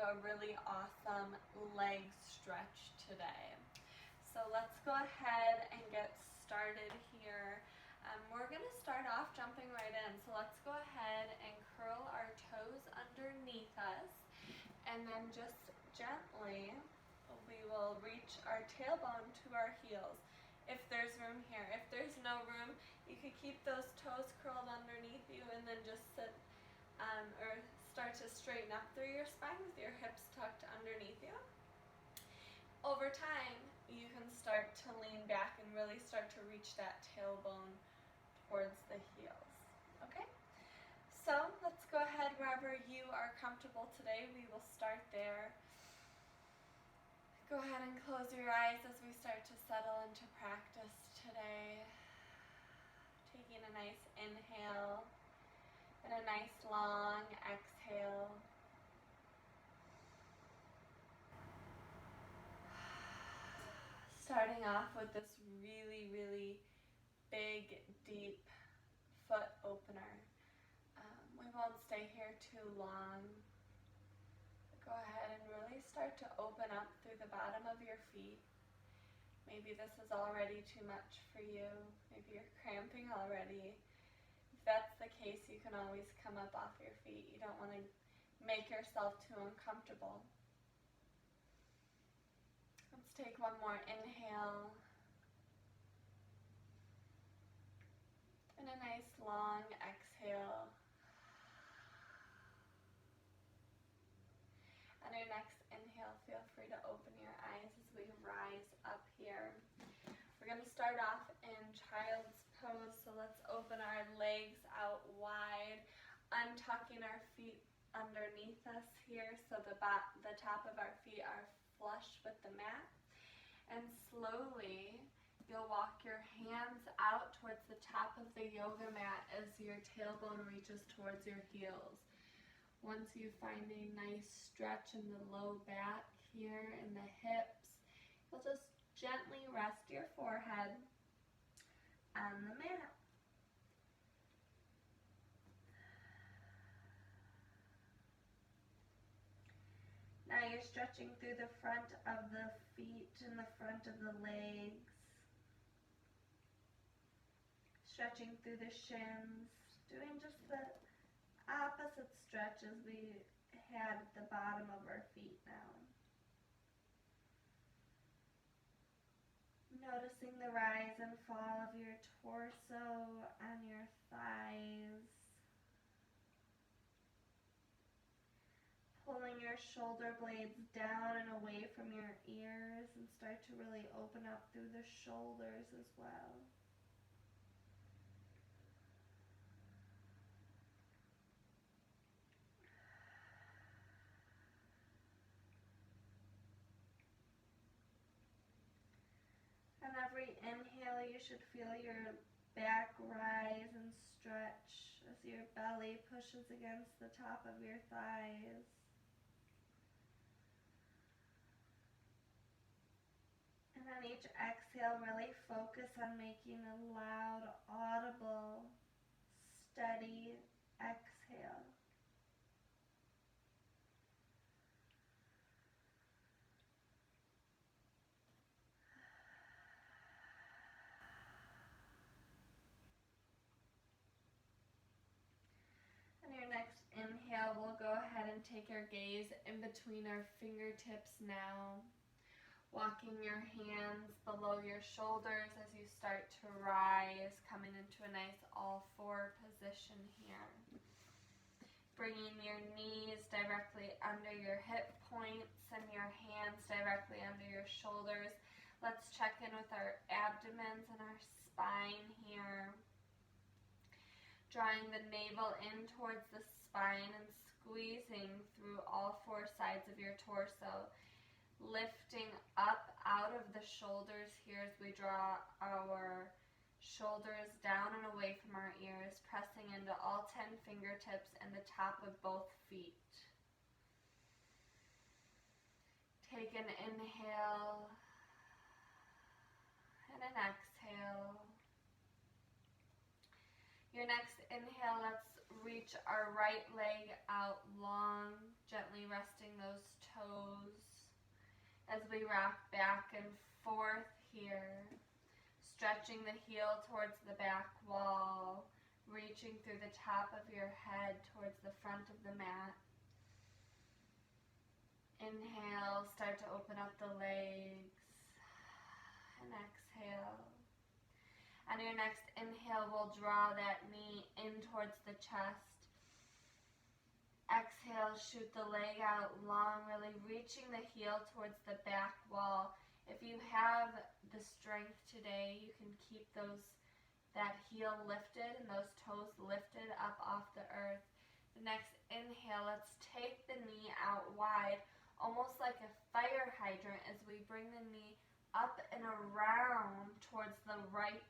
a really awesome leg stretch today. So let's go ahead and get started here. We're going to start off jumping right in. So let's go ahead and curl our toes underneath us, and then just gently we will reach our tailbone to our heels. If there's room here. If there's no room, you could keep those toes curled underneath you and then just sit or start to straighten up through your spine with your hips tucked underneath you. Over time, you can start to lean back and really start to reach that tailbone towards the heels. Okay? So let's go ahead wherever you are comfortable today. We will start there. Go ahead and close your eyes as we start to settle into practice today. Taking a nice inhale and a nice long exhale. Starting off with this really, really big, deep foot opener. We won't stay here too long. Go ahead and really start to open up through the bottom of your feet. Maybe this is already too much for you. Maybe you're cramping already. If that's the case, you can always come up off your feet. You don't want to make yourself too uncomfortable. Let's take one more inhale. And a nice long exhale. On your next inhale, feel free to open your eyes as we rise up here. We're going to start off in child's pose, so let's open our legs out wide, untucking our feet underneath us here so the top of our feet are flush with the mat. And slowly, you'll walk your hands out towards the top of the yoga mat as your tailbone reaches towards your heels. Once you find a nice stretch in the low back here and the hips, you'll just gently rest your forehead on the mat. Now you're stretching through the front of the feet and the front of the legs. Stretching through the shins, doing just the opposite stretch as we had at the bottom of our feet now. Noticing the rise and fall of your torso on your thighs. Pulling your shoulder blades down and away from your ears and start to really open up through the shoulders as well. On every inhale, you should feel your back rise and stretch as your belly pushes against the top of your thighs. And on each exhale, really focus on making a loud, audible, steady exhale. On your next inhale, we'll go ahead and take our gaze in between our fingertips now. Walking your hands below your shoulders as you start to rise, coming into a nice all-four position here. Bringing your knees directly under your hip points and your hands directly under your shoulders. Let's check in with our abdomens and our spine here. Drawing the navel in towards the spine and squeezing through all four sides of your torso. Lifting up out of the shoulders here as we draw our shoulders down and away from our ears, pressing into all 10 fingertips and the top of both feet. Take an inhale and an exhale. Your next inhale, let's reach our right leg out long, gently resting those toes as we rock back and forth here, stretching the heel towards the back wall, reaching through the top of your head towards the front of the mat. Inhale, start to open up the legs, and exhale. On your next inhale, we'll draw that knee in towards the chest. Exhale, shoot the leg out long, really reaching the heel towards the back wall. If you have the strength today, you can keep that heel lifted and those toes lifted up off the earth. The next inhale, let's take the knee out wide, almost like a fire hydrant, as we bring the knee up and around towards the right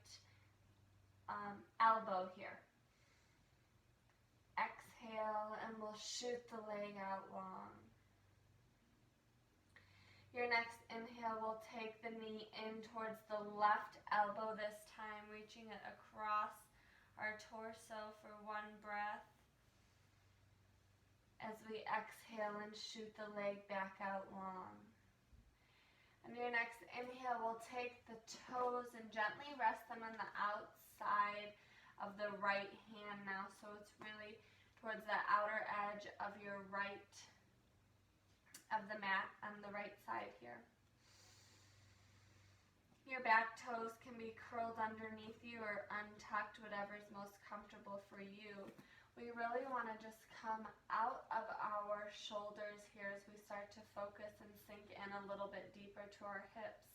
elbow here. Exhale, and we'll shoot the leg out long. Your next inhale will take the knee in towards the left elbow this time, reaching it across our torso for one breath. As we exhale and shoot the leg back out long. And your next inhale, we'll take the toes and gently rest them on the outside of the right hand now. So it's really towards the outer edge of your right, of the mat on the right side here. Your back toes can be curled underneath you or untucked, whatever is most comfortable for you. We really want to just come out of our shoulders here as we start to focus and sink in a little bit deeper to our hips,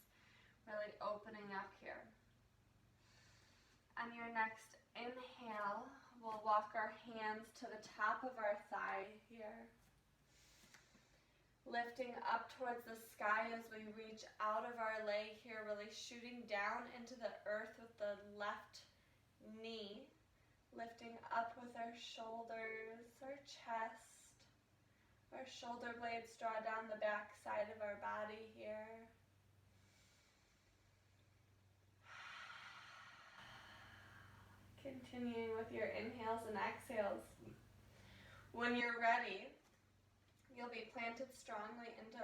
really opening up here. On your next inhale, we'll walk our hands to the top of our thigh here, lifting up towards the sky as we reach out of our leg here, really shooting down into the earth with the left knee. Lifting up with our shoulders, our chest, our shoulder blades draw down the back side of our body here. Continuing with your inhales and exhales. When you're ready, you'll be planted strongly into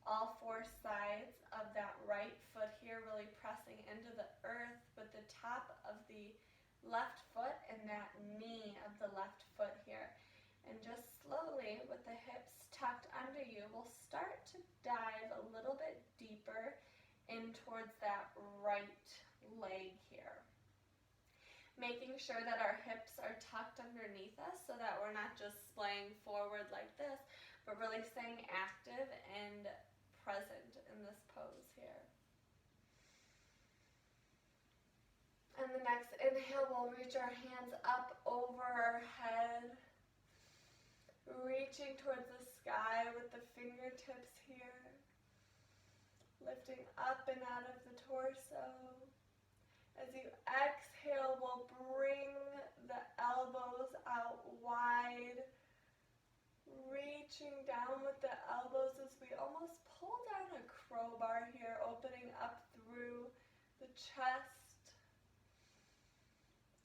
all four sides of that right foot here, really pressing into the earth with the top of the left foot and that knee of the left foot here. And just slowly, with the hips tucked under you, we'll start to dive a little bit deeper in towards that right leg here. Making sure that our hips are tucked underneath us so that we're not just splaying forward like this, but really staying active and present in this pose here. And the next inhale, we'll reach our hands up over our head, reaching towards the sky with the fingertips here, lifting up and out of the torso. As you exhale, we'll bring the elbows out wide, reaching down with the elbows as we almost pull down a crowbar here, opening up through the chest.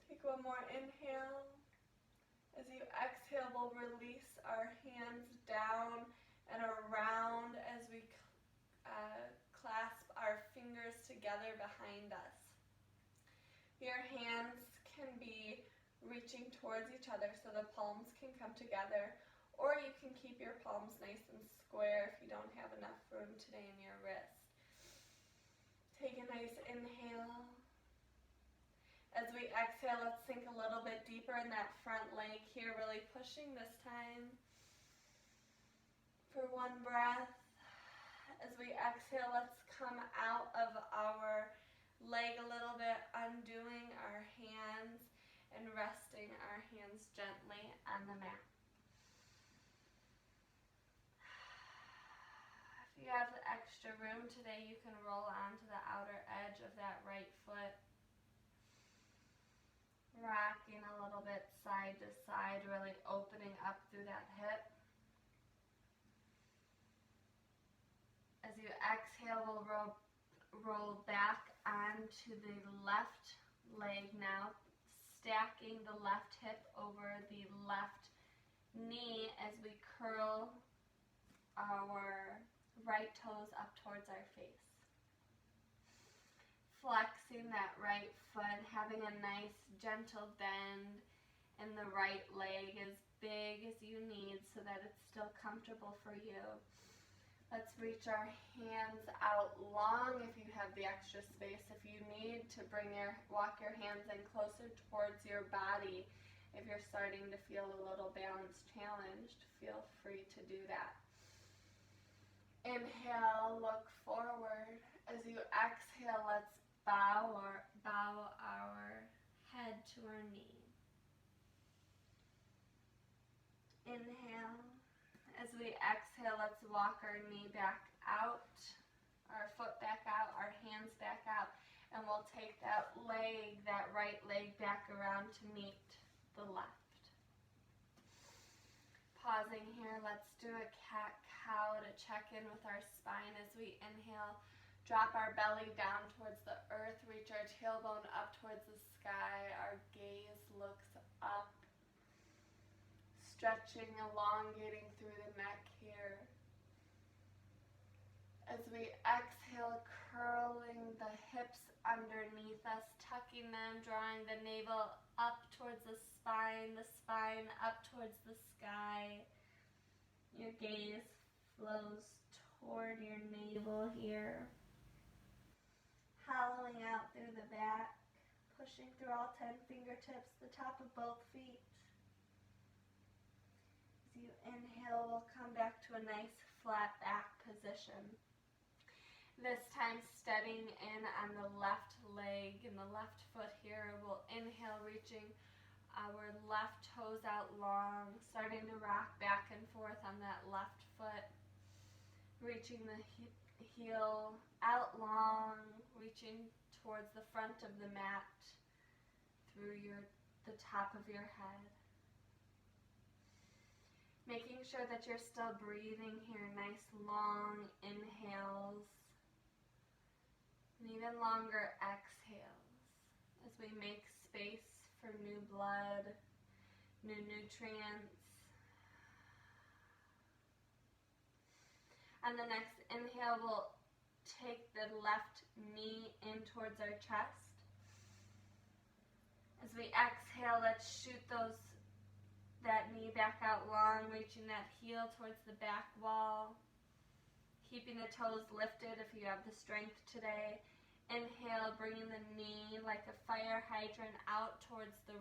Take one more inhale. As you exhale, we'll release our hands down and around as we clasp our fingers together behind us. Your hands can be reaching towards each other so the palms can come together, or you can keep your palms nice and square if you don't have enough room today in your wrist. Take a nice inhale. As we exhale, let's sink a little bit deeper in that front leg here, really pushing this time. For one breath. As we exhale, let's come out of our leg a little bit, undoing our hands and resting our hands gently on the mat. If you have the extra room today, you can roll onto the outer edge of that right foot. Rocking a little bit side to side, really opening up through that hip. As you exhale, we'll roll back onto the left leg now, stacking the left hip over the left knee as we curl our right toes up towards our face. Flexing that right foot, having a nice gentle bend in the right leg as big as you need so that it's still comfortable for you. Let's reach our hands out long if you have the extra space. If you need to walk your hands in closer towards your body, if you're starting to feel a little balance challenged, feel free to do that. Inhale, look forward. As you exhale, let's bow our head to our knee. Inhale. As we exhale, let's walk our knee back out, our foot back out, our hands back out, and we'll take that right leg back around to meet the left. Pausing here, let's do a cat-cow to check in with our spine as we inhale. Drop our belly down towards the earth, reach our tailbone up towards the sky, our gaze looks up, stretching, elongating through the neck here. As we exhale, curling the hips underneath us, tucking them, drawing the navel up towards the spine up towards the sky. Your gaze flows toward your navel here. Hollowing out through the back, pushing through all 10 fingertips, the top of both feet. As you inhale, we'll come back to a nice flat back position. This time steadying in on the left leg and the left foot here. We'll inhale, reaching our left toes out long, starting to rock back and forth on that left foot. Reaching the heel out long, reaching towards the front of the mat through the top of your head. Making sure that you're still breathing here, nice long inhales, and even longer exhales as we make space for new blood, new nutrients. On the next inhale, we'll take the left knee in towards our chest. As we exhale, let's shoot that knee back out long, reaching that heel towards the back wall. Keeping the toes lifted if you have the strength today. Inhale, bringing the knee like a fire hydrant out towards the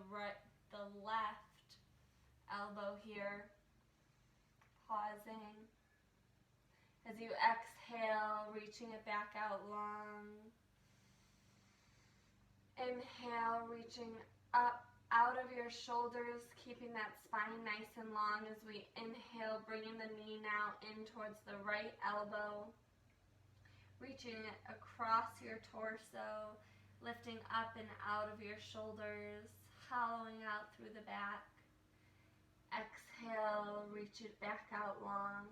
left elbow here. Pausing. As you exhale, reaching it back out long. Inhale, reaching up out of your shoulders, keeping that spine nice and long as we inhale, bringing the knee now in towards the right elbow. Reaching it across your torso, lifting up and out of your shoulders, hollowing out through the back. Exhale, reach it back out long.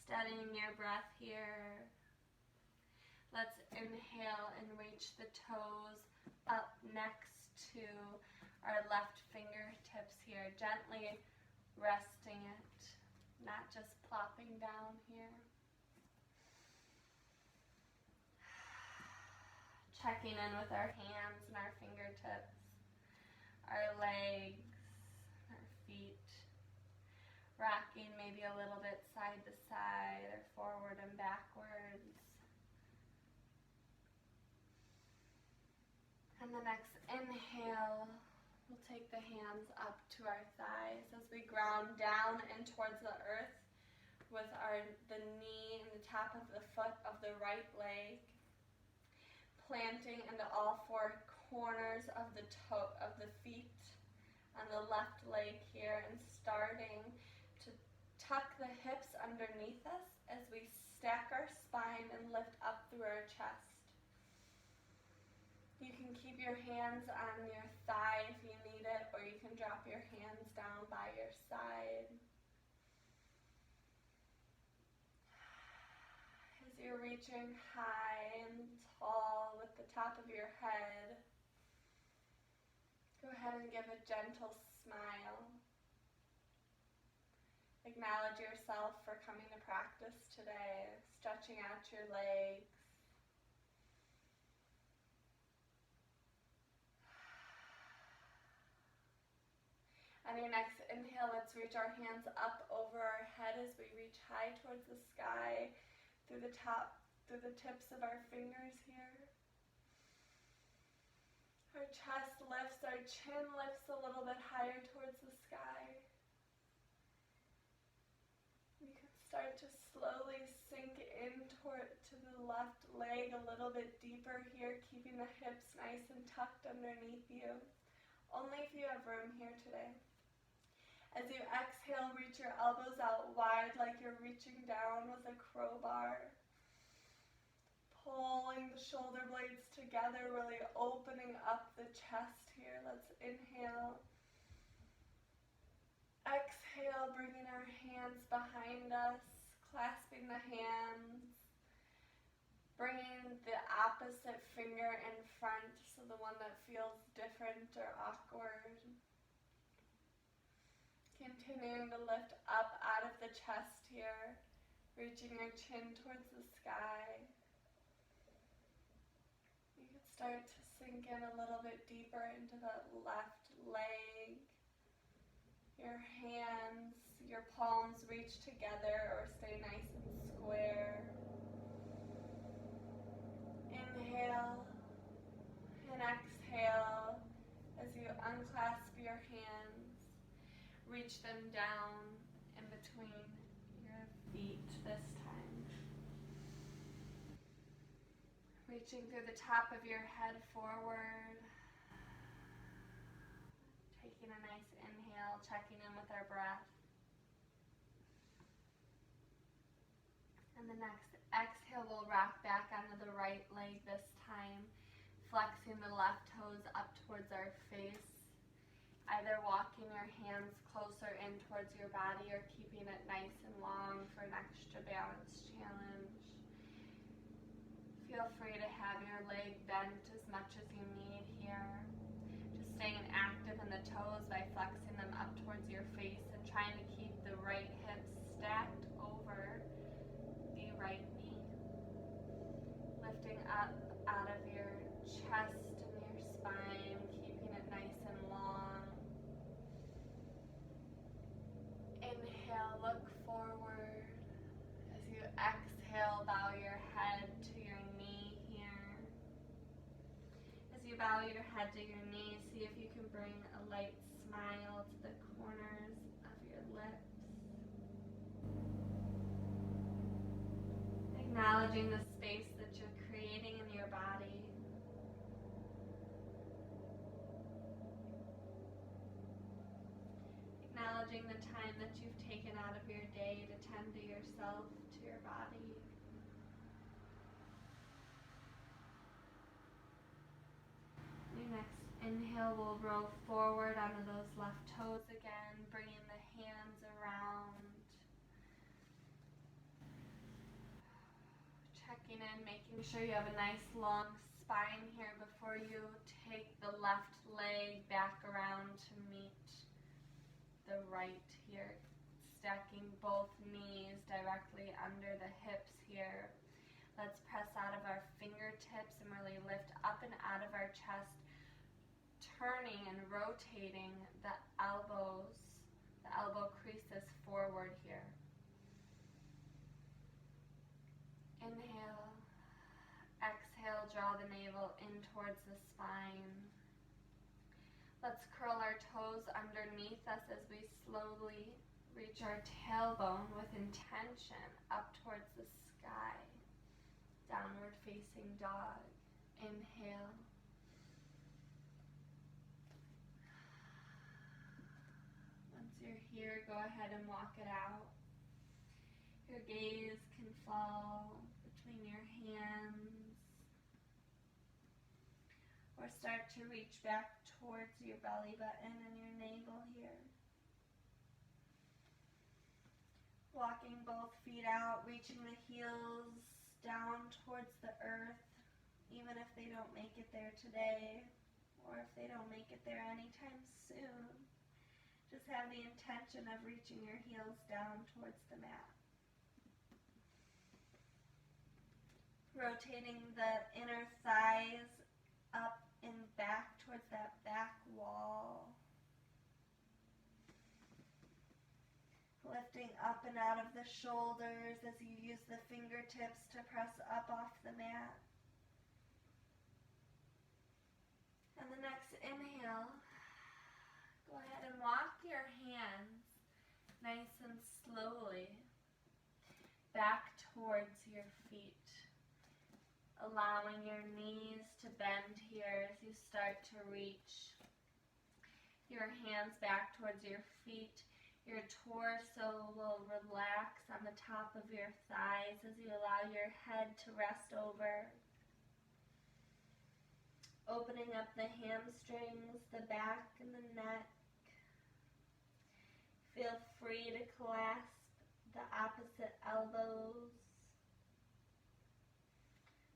Steadying your breath here. Let's inhale and reach the toes up next to our left fingertips here, gently resting it, not just plopping down here. Checking in with our hands and our fingertips, our legs, our feet. Rocking maybe a little bit side to side or forward and backwards. And the next inhale, we'll take the hands up to our thighs as we ground down and towards the earth with the knee and the top of the foot of the right leg, planting into all four corners of the feet on the left leg here, and starting to tuck the hips underneath us as we stack our spine and lift up through our chest. You can keep your hands on your thigh if you need it, or you can drop your hands down by your side. As you're reaching high and tall with the the top of your head. Go ahead and give a gentle smile. Acknowledge yourself for coming to practice today, stretching out your legs. On your next inhale, let's reach our hands up over our head as we reach high towards the sky, through the tips of our fingers here. Our chest lifts, our chin lifts a little bit higher towards the sky. You can start to slowly sink in to the left leg a little bit deeper here, keeping the hips nice and tucked underneath you. Only if you have room here today. As you exhale, reach your elbows out wide like you're reaching down with a crowbar. Pulling the shoulder blades together, really opening up the chest here. Let's inhale. Exhale, bringing our hands behind us, clasping the hands. Bringing the opposite finger in front, so the one that feels different or awkward. Continuing to lift up out of the chest here, reaching your chin towards the sky. You can start to sink in a little bit deeper into that left leg. Your hands, your palms reach together or stay nice and square. Inhale and exhale as you unclasp your hands. Reach them down in between your feet this time. Reaching through the top of your head forward. Taking a nice inhale, checking in with our breath. And the next exhale, we'll rock back onto the right leg this time, flexing the left toes up towards our face. Either walking your hands closer in towards your body or keeping it nice and long for an extra balance challenge. Feel free to have your leg bent as much as you need here. Just staying active in the toes by flexing them up towards your face and trying to keep the right hips stacked over the right knee. Lifting up out of your chest and your spine, keeping it nice and long. Inhale, look forward. As you exhale, bow your head to your knee here. As you bow your head to your knee, see if you can bring a light smile to the corners of your lips. Acknowledging the space that you're creating in your body. Acknowledging the time that you've taken out of your day to tend to yourself, to your body. Your next inhale will roll forward onto those left toes again, bringing the hands around. Checking in, making sure you have a nice long spine here before you take the left leg back around to meet the right here, stacking both knees directly under the hips here. Let's press out of our fingertips and really lift up and out of our chest, turning and rotating the elbow creases forward here. Inhale, exhale, draw the navel in towards the spine. Let's curl our toes underneath us as we slowly reach our tailbone with intention up towards the sky. Downward facing dog. Inhale. Once you're here, go ahead and walk it out. Your gaze can fall between your hands or start to reach back towards your belly button and your navel here. Walking both feet out, reaching the heels down towards the earth. even if they don't make it there today, or if they don't make it there anytime soon. Just have the intention of reaching your heels down towards the mat. Rotating the inner thighs up and back towards that back wall. Lifting up and out of the shoulders as you use the fingertips to press up off the mat. And the next inhale, go ahead and walk your hands nice and slowly back towards your feet, allowing your knees to bend here as you start to reach your hands back towards your feet. Your torso will relax on the top of your thighs as you allow your head to rest over. Opening up the hamstrings, the back and the neck. Feel free to clasp the opposite elbows.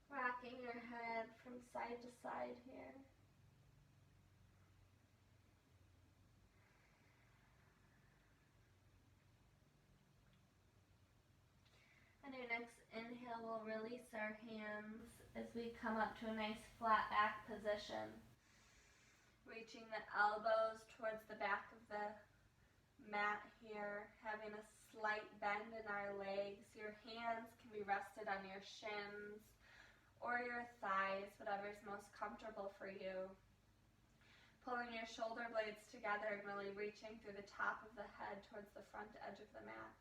Rocking your head from side to side here. On your next inhale, we'll release our hands as we come up to a nice flat back position. Reaching the elbows towards the back of the mat here, having a slight bend in our legs. Your hands can be rested on your shins or your thighs, whatever is most comfortable for you. Pulling your shoulder blades together and really reaching through the top of the head towards the front edge of the mat.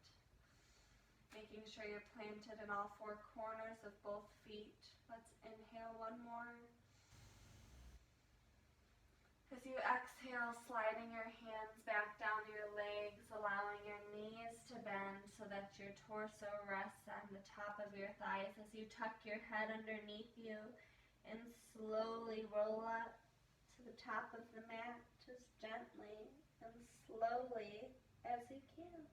Making sure you're planted in all four corners of both feet. Let's inhale one more. As you exhale, sliding your hands back down your legs, allowing your knees to bend so that your torso rests on the top of your thighs as you tuck your head underneath you and slowly roll up to the top of the mat, just gently and slowly as you can.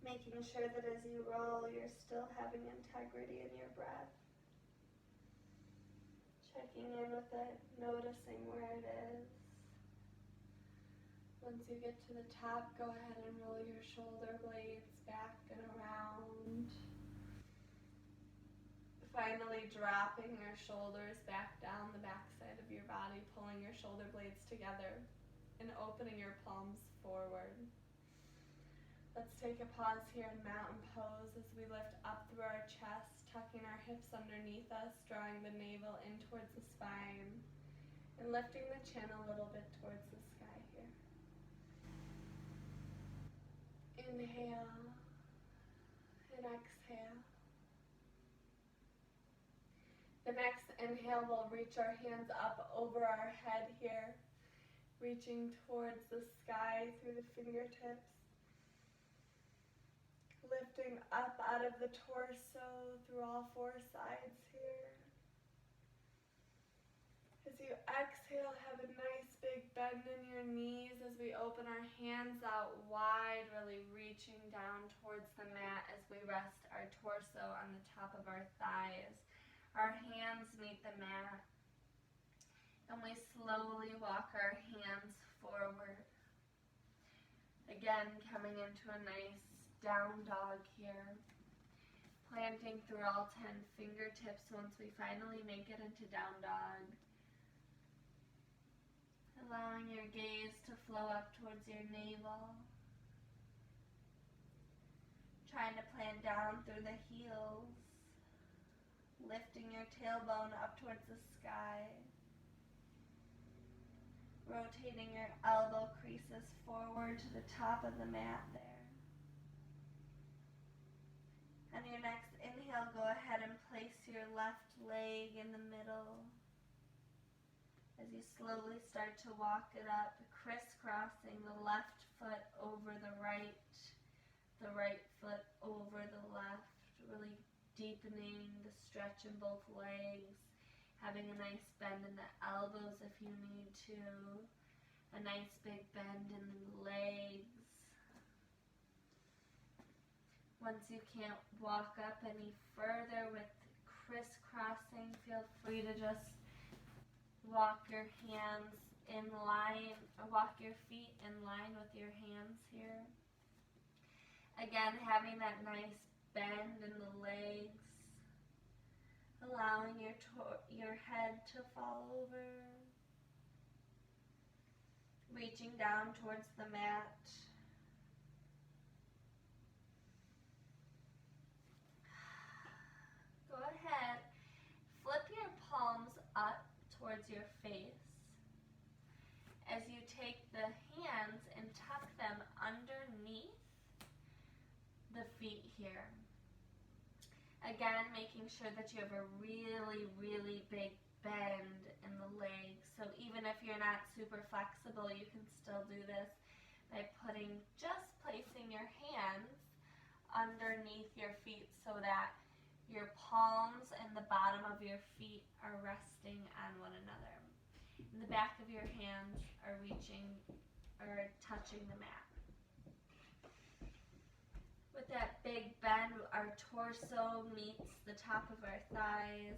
Making sure that as you roll, you're still having integrity in your breath. Checking in with it, noticing where it is. Once you get to the top, go ahead and roll your shoulder blades back and around. Finally dropping your shoulders back down the back side of your body, pulling your shoulder blades together and opening your palms forward. Let's take a pause here in mountain pose as we lift up through our chest, tucking our hips underneath us, drawing the navel in towards the spine, and lifting the chin a little bit towards the sky here. Inhale and exhale. The next inhale, we'll reach our hands up over our head here, reaching towards the sky through the fingertips. Lifting up out of the torso through all four sides here. As you exhale, have a nice big bend in your knees as we open our hands out wide, really reaching down towards the mat as we rest our torso on the top of our thighs. Our hands meet the mat, and we slowly walk our hands forward. Again, coming into a nice down dog here, planting through all 10 fingertips once we finally make it into down dog. Allowing your gaze to flow up towards your navel. Trying to plant down through the heels, lifting your tailbone up towards the sky. Rotating your elbow creases forward to the top of the mat there. On your next inhale, go ahead and place your left leg in the middle as you slowly start to walk it up, crisscrossing the left foot over the right foot over the left, really deepening the stretch in both legs, Having a nice bend in the elbows if you need to. A nice big bend in the legs. Once you can't walk up any further with crisscrossing, feel free to just walk your hands in line, or walk your feet in line with your hands here. Again, having that nice bend in the legs, allowing your head to fall over, reaching down towards the mat. Go ahead, flip your palms up towards your face as you take the hands and tuck them underneath the feet here. Again, making sure that you have a really, really big bend in the legs. So even if you're not super flexible, you can still do this by just placing your hands underneath your feet so that your palms and the bottom of your feet are resting on one another. And the back of your hands are touching the mat. With that big bend, our torso meets the top of our thighs.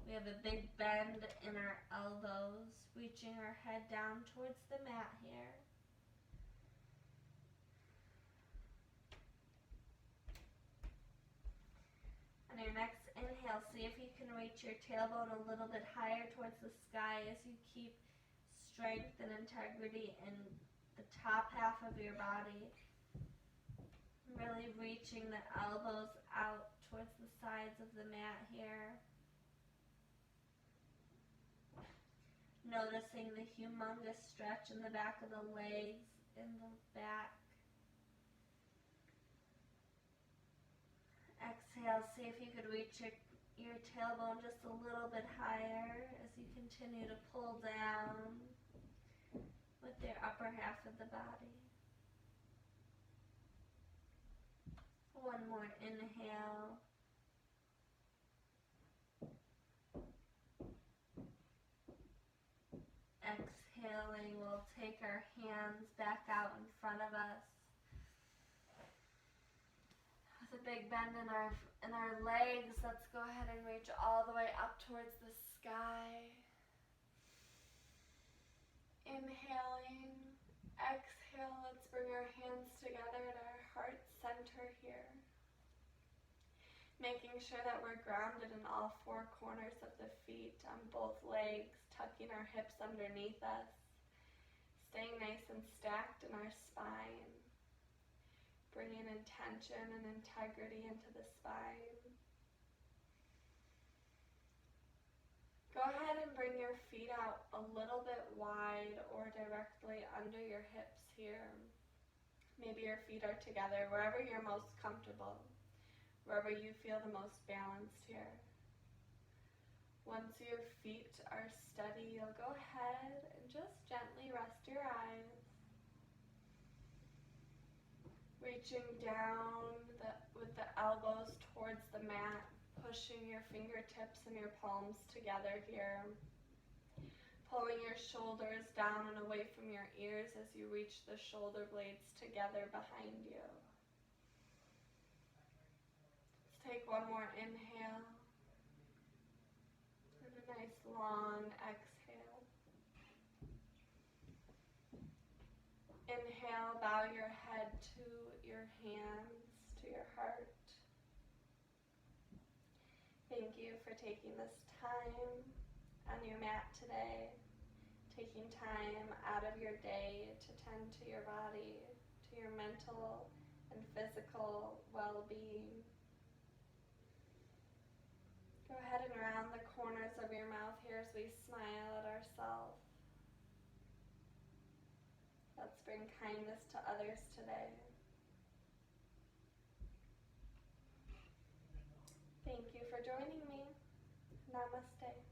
We have a big bend in our elbows, reaching our head down towards the mat here. On your next inhale, see if you can reach your tailbone a little bit higher towards the sky as you keep strength and integrity in the top half of your body. Really reaching the elbows out towards the sides of the mat here. Noticing the humongous stretch in the back of the legs, in the back. Exhale, see if you could reach your tailbone just a little bit higher as you continue to pull down with your upper half of the body. One more inhale. Exhaling, we'll take our hands back out in front of us. With a big bend in our legs, let's go ahead and reach all the way up towards the sky. Inhaling, exhale, let's bring our hands together at our heart center here. Making sure that we're grounded in all four corners of the feet, on both legs, tucking our hips underneath us, staying nice and stacked in our spine, bringing intention and integrity into the spine. Go ahead and bring your feet out a little bit wide or directly under your hips here. Maybe your feet are together, wherever you're most comfortable, wherever you feel the most balanced here. Once your feet are steady, you'll go ahead and just gently rest your eyes. Reaching down with the elbows towards the mat, pushing your fingertips and your palms together here. Pulling your shoulders down and away from your ears as you reach the shoulder blades together behind you. Let's take one more inhale and a nice long exhale. Inhale, bow your head to your hands, to your heart. Thank you for taking this time on your mat today, taking time out of your day to tend to your body, to your mental and physical well-being. Go ahead and round the corners of your mouth here as we smile at ourselves. Let's bring kindness to others today. Thank you for joining me. Namaste.